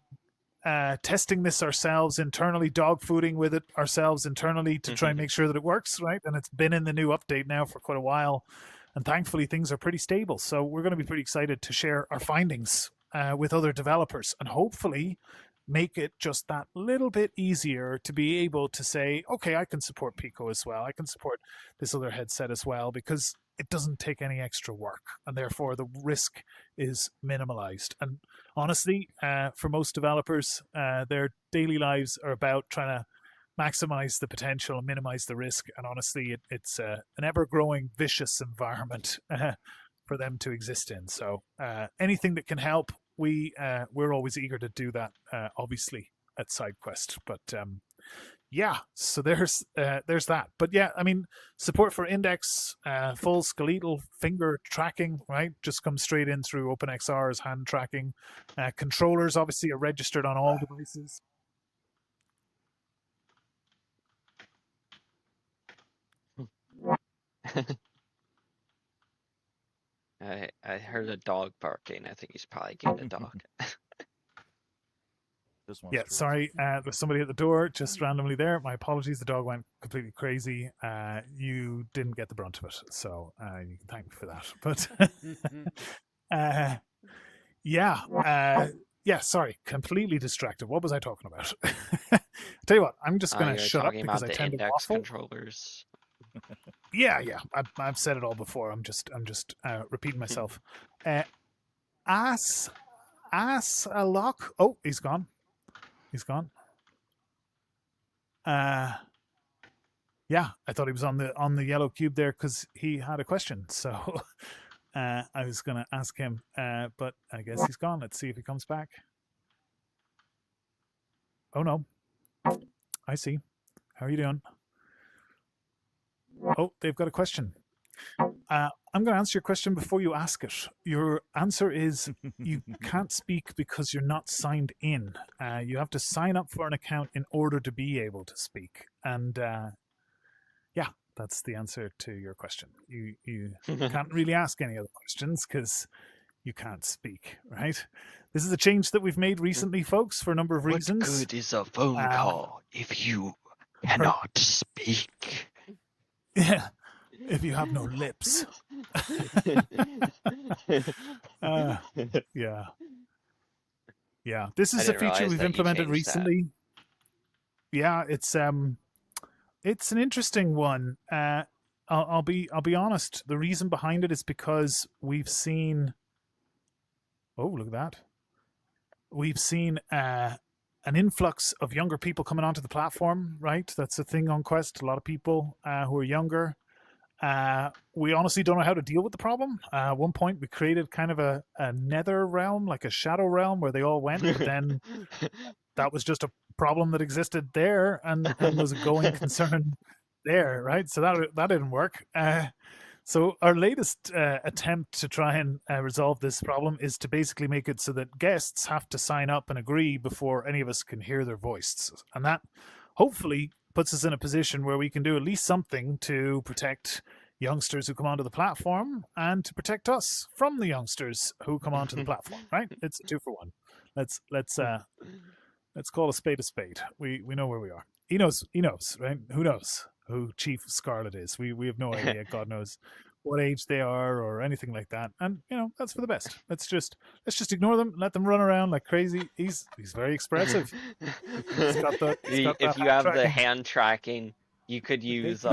testing this ourselves internally, dog fooding with it ourselves internally to try and make sure that it works, right? And it's been in the new update now for quite a while. And thankfully, things are pretty stable. So we're going to be pretty excited to share our findings with other developers and hopefully make it just that little bit easier to be able to say, okay, I can support Pico as well. I can support this other headset as well, because it doesn't take any extra work, and therefore the risk is minimalized. And honestly, for most developers, their daily lives are about trying to maximize the potential and minimize the risk. And honestly, it's an ever-growing vicious environment for them to exist in. So anything that can help, we're always eager to do that, obviously, at SideQuest. But yeah, so there's that. But yeah, I mean, support for index, full skeletal finger tracking, right? Just comes straight in through OpenXR as hand tracking. Controllers obviously are registered on all devices. I heard a dog barking. I think he's probably getting a dog. Yeah, sorry. There's somebody at the door just randomly there. My apologies. The dog went completely crazy. You didn't get the brunt of it, so you can thank me for that. But yeah, sorry. Completely distracted. What was I talking about? Tell you what, I'm just going to shut up because I tend to waffle. Controllers. Yeah. I've said it all before. I'm just repeating myself. Ass a lock. Oh, he's gone. He's gone. Yeah, I thought he was on the yellow cube there because he had a question. So I was going to ask him, but I guess he's gone. Let's see if he comes back. Oh no. I see. How are you doing? Oh, they've got a question. I'm going to answer your question before you ask it. Your answer is you can't speak because you're not signed in. You have to sign up for an account in order to be able to speak. And yeah, that's the answer to your question. You can't really ask any other questions because you can't speak, right? This is a change that we've made recently, folks, for a number of reasons. What good is a phone call if you cannot speak? Yeah, if you have no lips. Yeah. Yeah. This is a feature we've implemented recently. Yeah, it's an interesting one. I'll be honest. The reason behind it is because we've seen. Oh, look at that! We've seen an influx of younger people coming onto the platform. Right, that's a thing on Quest. A lot of people who are younger. We honestly don't know how to deal with the problem. At one point, we created kind of a nether realm, like a shadow realm, where they all went. But then that was just a problem that existed there, and was a going concern there, right? So that didn't work. So our latest attempt to try and resolve this problem is to basically make it so that guests have to sign up and agree before any of us can hear their voice, and that hopefully puts us in a position where we can do at least something to protect youngsters who come onto the platform and to protect us from the youngsters who come onto the platform. Right? It's a 2-for-1. Let's call a spade a spade. We know where we are. He knows, right? Who knows who Chief Scarlet is? We have no idea. God knows what age they are or anything like that. And that's for the best. Let's just ignore them, let them run around like crazy. He's very expressive. If you have the hand tracking, you could use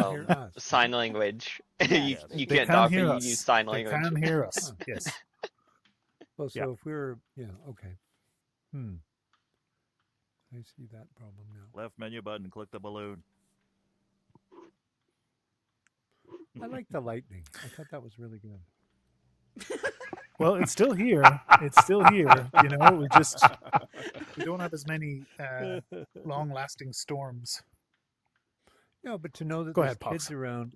sign language. you can't talk, but you use sign language. They can hear us. Yes. Well, so if we're okay. I see that problem now. Left menu button, click the balloon. I like the lightning. I thought that was really good. Well, it's still here. It's still here. We don't have as many long-lasting storms. No, but to know that Go there's ahead, Pox. kids around.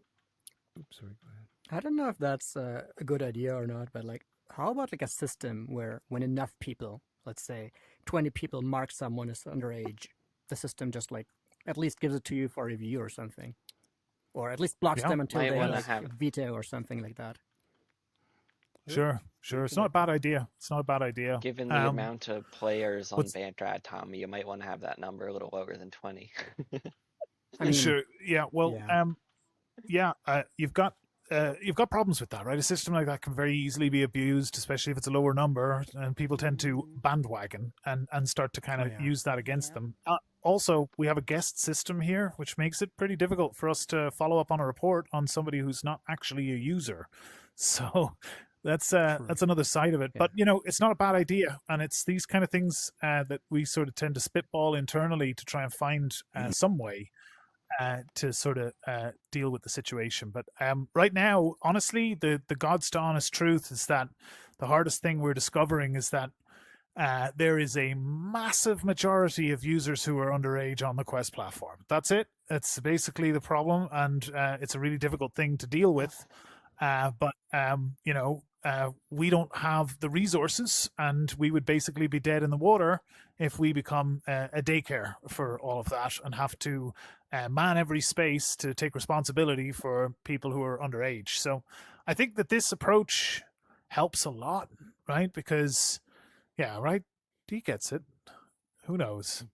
Oops, sorry. Go ahead. I don't know if that's a good idea or not, but like, how about like a system where when enough people, let's say 20 people, mark someone as underage, the system just like at least gives it to you for review or something, or at least blocks them until they like veto or something like that. Sure. It's not a bad idea. Given the amount of players on Banter Tom, you might want to have that number a little lower than 20. I mean, sure. Yeah. Well. You've got problems with that, right? A system like that can very easily be abused, especially if it's a lower number, and people tend to bandwagon and start to kind of use that against them. Also, we have a guest system here, which makes it pretty difficult for us to follow up on a report on somebody who's not actually a user. So that's another side of it. But it's not a bad idea, and it's these kind of things that we sort of tend to spitball internally to try and find some way to sort of deal with the situation. But right now, honestly, the God's to honest truth is that the hardest thing we're discovering is that there is a massive majority of users who are underage on the Quest platform. That's it. That's basically the problem, and it's a really difficult thing to deal with. But we don't have the resources, and we would basically be dead in the water if we become a daycare for all of that and have to man every space to take responsibility for people who are underage. So I think that this approach helps a lot, right? Because, right? He gets it. Who knows?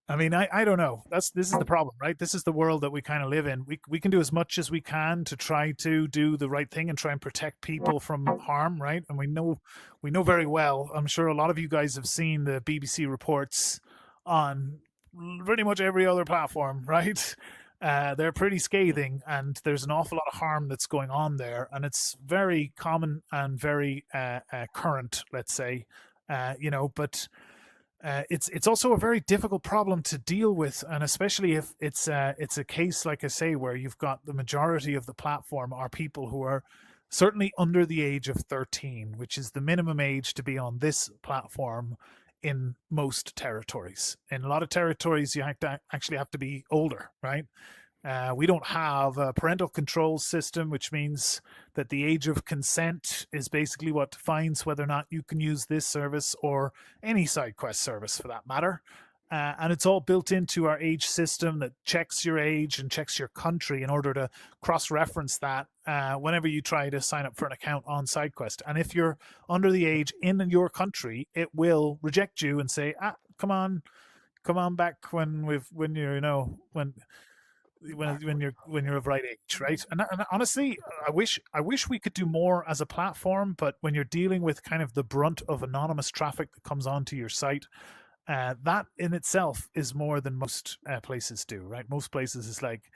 I mean, I don't know. This is the problem, right? This is the world that we kind of live in. We can do as much as we can to try to do the right thing and try and protect people from harm, right? And we know very well. I'm sure a lot of you guys have seen the BBC reports on pretty much every other platform, right? They're pretty scathing, and there's an awful lot of harm that's going on there, and it's very common and very current, let's say, but. It's also a very difficult problem to deal with, and especially if it's a case, like I say, where you've got the majority of the platform are people who are certainly under the age of 13, which is the minimum age to be on this platform in most territories. In a lot of territories, you actually have to be older, right? We don't have a parental control system, which means that the age of consent is basically what defines whether or not you can use this service or any side quest service for that matter. And it's all built into our age system that checks your age and checks your country in order to cross-reference that whenever you try to sign up for an account on SideQuest. And if you're under the age in your country, it will reject you and say, come on back when you're of right age, right? And honestly, I wish we could do more as a platform, but when you're dealing with kind of the brunt of anonymous traffic that comes onto your site, that in itself is more than most places do, right? Most places is like,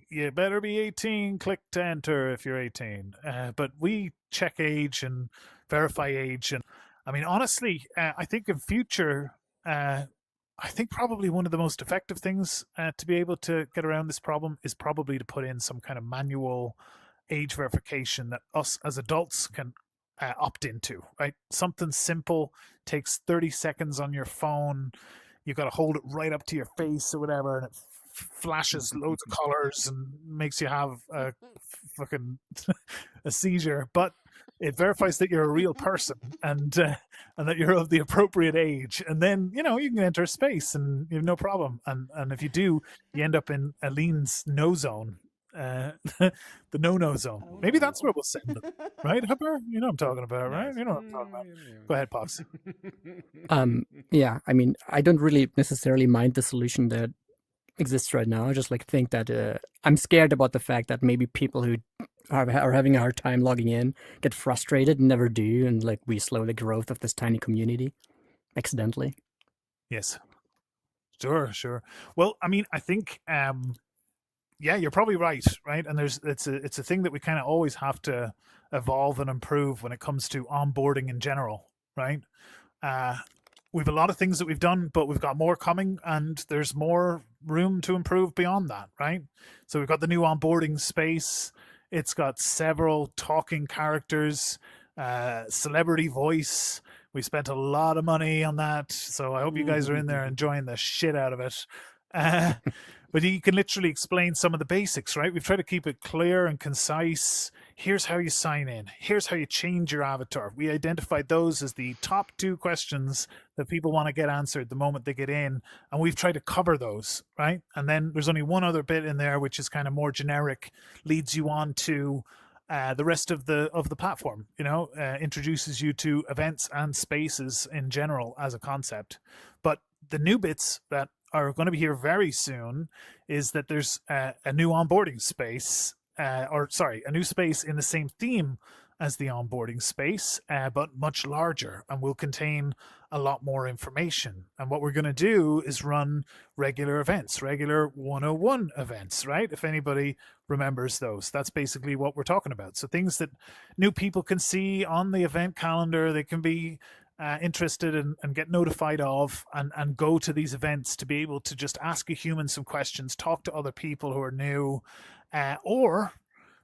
you better be 18, click to enter if you're 18. But we check age and verify age. And I mean, honestly, I think in future, I think probably one of the most effective things to be able to get around this problem is probably to put in some kind of manual age verification that us as adults can opt into, right? Something simple, takes 30 seconds on your phone. You got to hold it right up to your face or whatever, and it flashes loads of colors and makes you have a fucking a seizure. But it verifies that you're a real person and that you're of the appropriate age, and then you can enter space and you have no problem. And if you do, you end up in Aline's no zone, the no zone. Maybe that's where we'll send them, right, Hupper? You know what I'm talking about, right? You know what I'm talking about. Go ahead, Pops. Yeah, I mean, I don't really necessarily mind the solution that exists right now. I just think that I'm scared about the fact that maybe people who are having a hard time logging in get frustrated and never do, and we slow the growth of this tiny community accidentally. Yes. Sure. Well, I mean, I think yeah, you're probably right? And it's a thing that we kind of always have to evolve and improve when it comes to onboarding in general, right? We've a lot of things that we've done, but we've got more coming, and there's more room to improve beyond that, right? So we've got the new onboarding space. It's got several talking characters, celebrity voice. We spent a lot of money on that, so I hope you guys are in there enjoying the shit out of it. But you can literally explain some of the basics, right? We've tried to keep it clear and concise. Here's how you sign in. Here's how you change your avatar. We identified those as the top 2 questions that people want to get answered the moment they get in. And we've tried to cover those, right? And then there's only one other bit in there, which is kind of more generic, leads you on to the rest of the platform, introduces you to events and spaces in general as a concept. But the new bits that are going to be here very soon is that there's a new onboarding space, a new space in the same theme as the onboarding space, but much larger, and will contain a lot more information. And what we're going to do is run regular events, regular 101 events, right? If anybody remembers those, that's basically what we're talking about. So things that new people can see on the event calendar, they can be interested in and get notified of, and go to these events to be able to just ask a human some questions, talk to other people who are new, or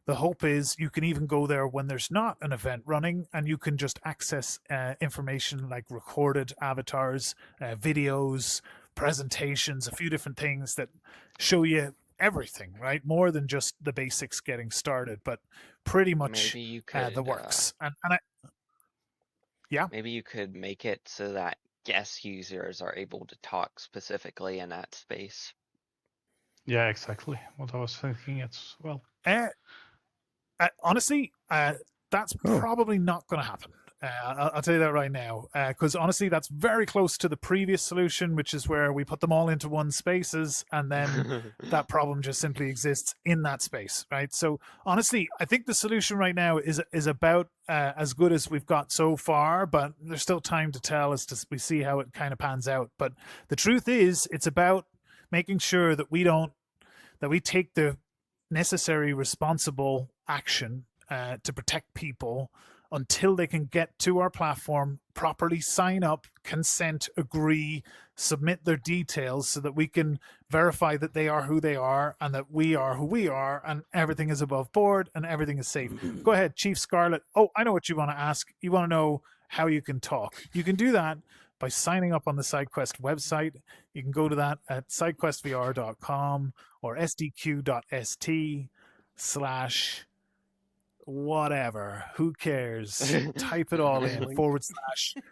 the hope is you can even go there when there's not an event running, and you can just access information like recorded avatars, videos, presentations, a few different things that show you everything, right? More than just the basics getting started, but pretty much Maybe you could, the works. Yeah. Maybe you could make it so that guest users are able to talk specifically in that space. Yeah, exactly what I was thinking as well. Honestly, that's probably not going to happen. I'll tell you that right now, because honestly, that's very close to the previous solution, which is where we put them all into one spaces, and then that problem just simply exists in that space, right? So honestly, I think the solution right now is about as good as we've got so far, but there's still time to tell as to we see how it kind of pans out. But the truth is, it's about making sure that we take the necessary responsible action to protect people until they can get to our platform, properly sign up, consent, agree, submit their details so that we can verify that they are who they are and that we are who we are, and everything is above board and everything is safe. Go ahead, Chief Scarlet. Oh, I know what you want to ask. You want to know how you can talk. You can do that by signing up on the SideQuest website. You can go to that at sidequestvr.com or sdq.st/ whatever. Who cares? Type it all in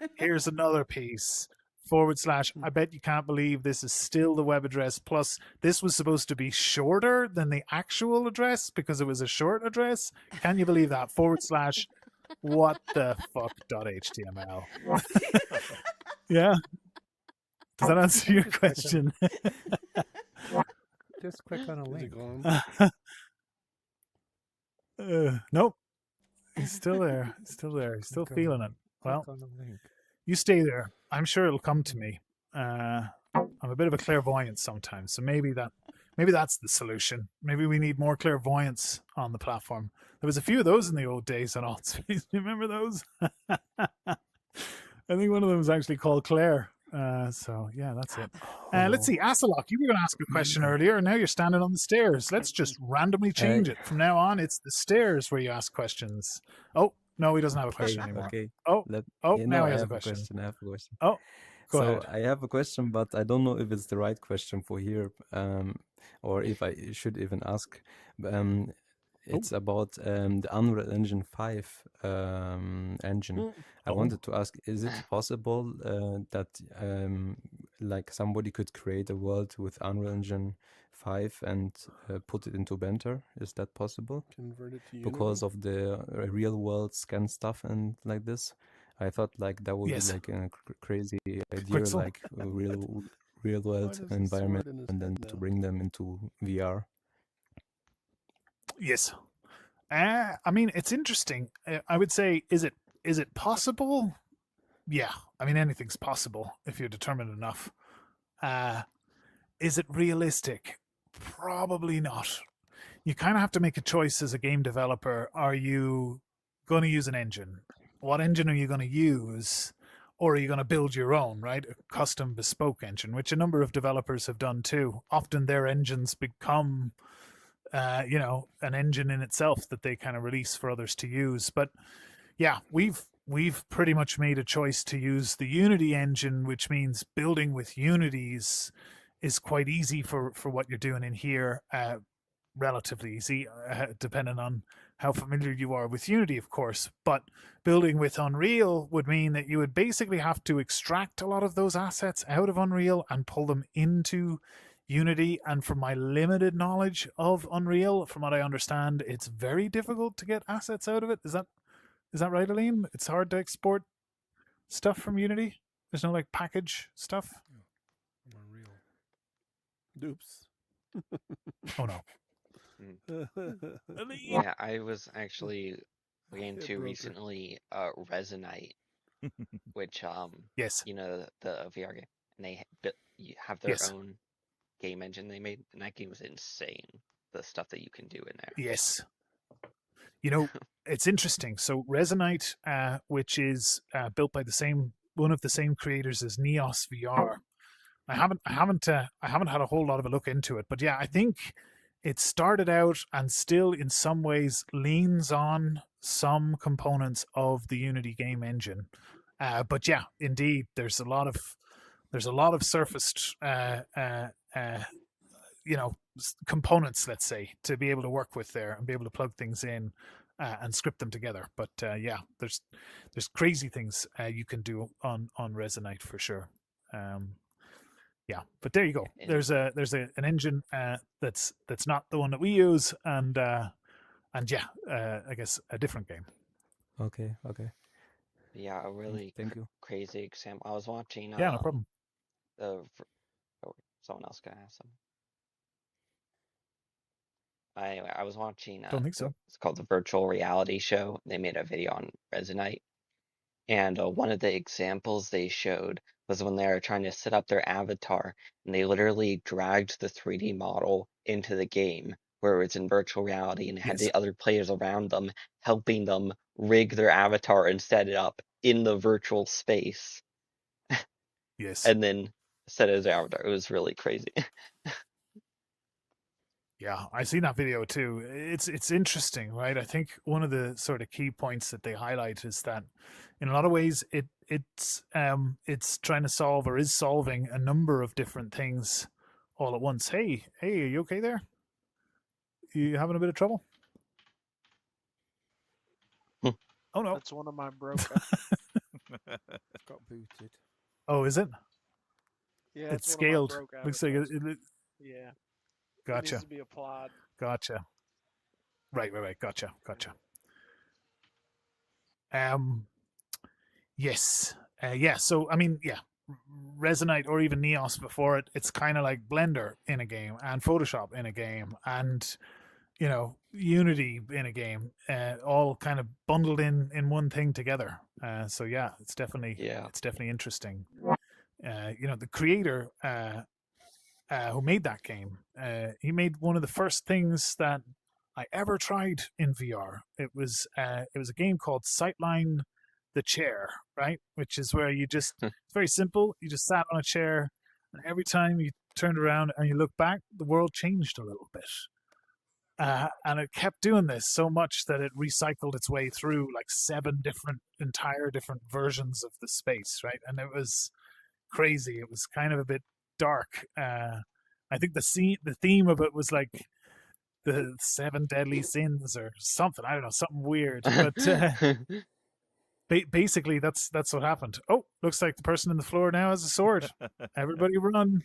/ here's another piece / I bet you can't believe this is still the web address. Plus, this was supposed to be shorter than the actual address because it was a short address. Can you believe that? / what the fuck.html. Yeah. Does that answer your question? Just click on a Is it link. gone? Nope. He's still there. He's still there. He's still Click feeling it. Well, Click on the link. you stay there. I'm sure it'll come to me. I'm a bit of a clairvoyant sometimes, so maybe that's the solution. Maybe we need more clairvoyance on the platform. There was a few of those in the old days on Altspace. Do you remember those? I think one of them was actually called Claire. So yeah, that's it. Let's see, Asalok, you were going to ask a question earlier, and now you're standing on the stairs. Let's just randomly change it. From now on, it's the stairs where you ask questions. Oh, no, he doesn't have a question anymore. Okay. Oh, now he has I a question. I have a question. Oh, go So ahead. I have a question, but I don't know if it's the right question for here, or if I should even ask. It's about the Unreal Engine 5 engine. I wanted to ask, is it possible that like somebody could create a world with Unreal Engine 5 and put it into Banter? Is that possible? Convert it to Because of the real world scan stuff and like this? I thought like that would Yes. be like a crazy idea, Quixel. like a real world there's a environment, sword in his and then head to now? bring them into VR. Yes. I mean, it's interesting. I would say, is it possible? Yeah. I mean, anything's possible if you're determined enough. Is it realistic? Probably not. You kind of have to make a choice as a game developer. Are you going to use an engine? What engine are you going to use? Or are you going to build your own, right? A custom bespoke engine, which a number of developers have done too. Often their engines become an engine in itself that they kind of release for others to use. But yeah, we've pretty much made a choice to use the Unity engine, which means building with Unities is quite easy for what you're doing in here. Relatively easy, depending on how familiar you are with Unity, of course. But building with Unreal would mean that you would basically have to extract a lot of those assets out of Unreal and pull them into Unity. And from my limited knowledge of Unreal, from what I understand, it's very difficult to get assets out of it. Is that right, Aline? It's hard to export stuff from Unity. There's no like package stuff. Unreal. Dupes. Oh no. Yeah, I was actually looking into broker. recently Resonite, which Yes. the VR game, and they have their Yes. own game engine they made, and that game was insane. The stuff that you can do in there. Yes. It's interesting. So Resonite, which is built by one of the same creators as Neos VR. I haven't had a whole lot of a look into it, but yeah, I think it started out and still in some ways leans on some components of the Unity game engine. But yeah, indeed, there's a lot of surfaced components, let's say, to be able to work with there and be able to plug things in and script them together. But yeah, there's crazy things you can do on Resonite for sure. Yeah, but there you go. There's an engine that's not the one that we use, and yeah, I guess a different game. Okay. Yeah, a really Thank you. crazy example. I was watching. Yeah, no problem. Someone else gonna ask something. Anyway, I was watching. Don't think so. It's called the Virtual Reality Show. They made a video on Resonite, and one of the examples they showed was when they were trying to set up their avatar, and they literally dragged the 3D model into the game where it's in virtual reality, and had Yes. the other players around them helping them rig their avatar and set it up in the virtual space, Yes. and then set it as their avatar. It was really crazy. Yeah, I seen that video too. It's interesting, right? I think one of the sort of key points that they highlight is that in a lot of ways it's trying to solve or is solving a number of different things all at once. Hey, are you okay there? You having a bit of trouble? Oh no. That's one of my broke. Got booted. Oh, is it? Yeah, It's one of my scaled. broke Looks like avatars. it Yeah. It gotcha. needs to be applied. Gotcha. Right. Gotcha. Yes. Yeah. So I mean, yeah, Resonite or even Neos before it, it's kind of like Blender in a game and Photoshop in a game and Unity in a game, all kind of bundled in one thing together. So yeah, it's definitely interesting. The creator who made that game, he made one of the first things that I ever tried in VR. It was a game called Sightline the Chair, right? Which is where you just it's very simple. You just sat on a chair, and every time you turned around and you looked back, the world changed a little bit. And it kept doing this so much that it recycled its way through like 7 entire different versions of the space, right? And it was crazy. It was kind of a bit dark. I think the theme of it was like the 7 deadly sins or something. I don't know, something weird. But basically, that's what happened. Oh, looks like the person on the floor now has a sword. Everybody run!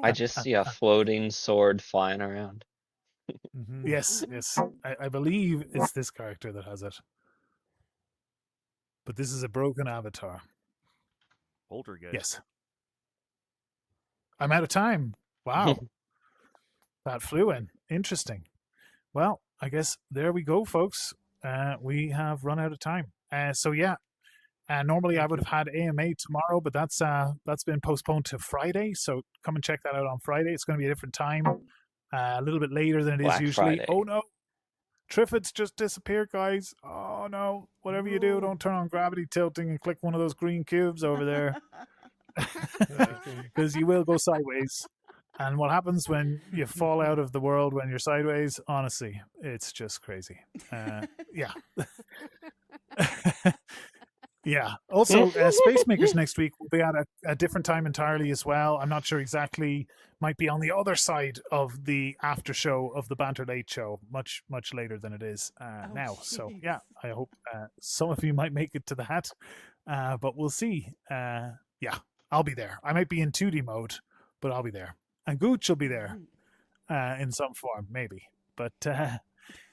I just see a floating sword flying around. Yes. I believe it's this character that has it. But this is a broken avatar. Poltergeist. Yes. I'm out of time. Wow. That flew in. Interesting. Well, I guess there we go, folks. We have run out of time. So yeah. Normally I would have had AMA tomorrow, but that's been postponed to Friday. So come and check that out on Friday. It's going to be a different time, a little bit later than it is usually. Friday. Oh no, Triffids just disappeared, guys. Oh no! Whatever you do, don't turn on gravity tilting and click one of those green cubes over there, because you will go sideways. And what happens when you fall out of the world when you're sideways? Honestly, it's just crazy. Yeah. Yeah. Also, Space Makers next week will be at a different time entirely as well. I'm not sure exactly. Might be on the other side of the after show of the Banter Late Show, much later than it is now. Geez. So yeah, I hope some of you might make it to that, but we'll see. Yeah, I'll be there. I might be in 2D mode, but I'll be there, and Gooch will be there in some form, maybe. But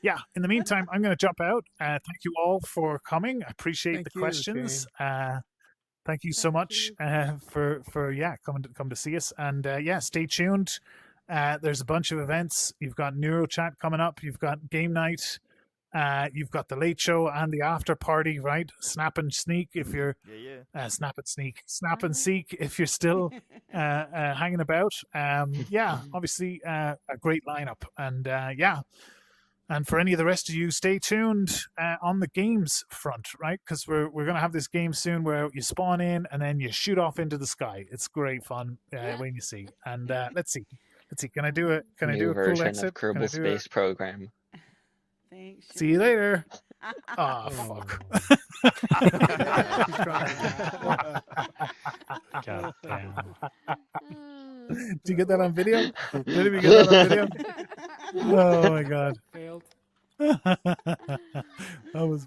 yeah, in the meantime, I'm going to jump out. Thank you all for coming. I appreciate the questions. Thank you so much for come to see us. And yeah, stay tuned. There's a bunch of events. You've got NeuroChat coming up. You've got game night. You've got the late show and the after party, right? Snap and sneak if you're snap and seek if you're still hanging about. Yeah, obviously a great lineup. And yeah. And for any of the rest of you, stay tuned on the games front, right? Because we're going to have this game soon where you spawn in and then you shoot off into the sky. It's great fun when you see. And let's see. Can I do it? Can I do a cool version exit? of Kerbal Space Program. Thanks. See you later. Oh, fuck. God damn. Did you get that on video? Did we get that on video? Oh my god. Failed. That was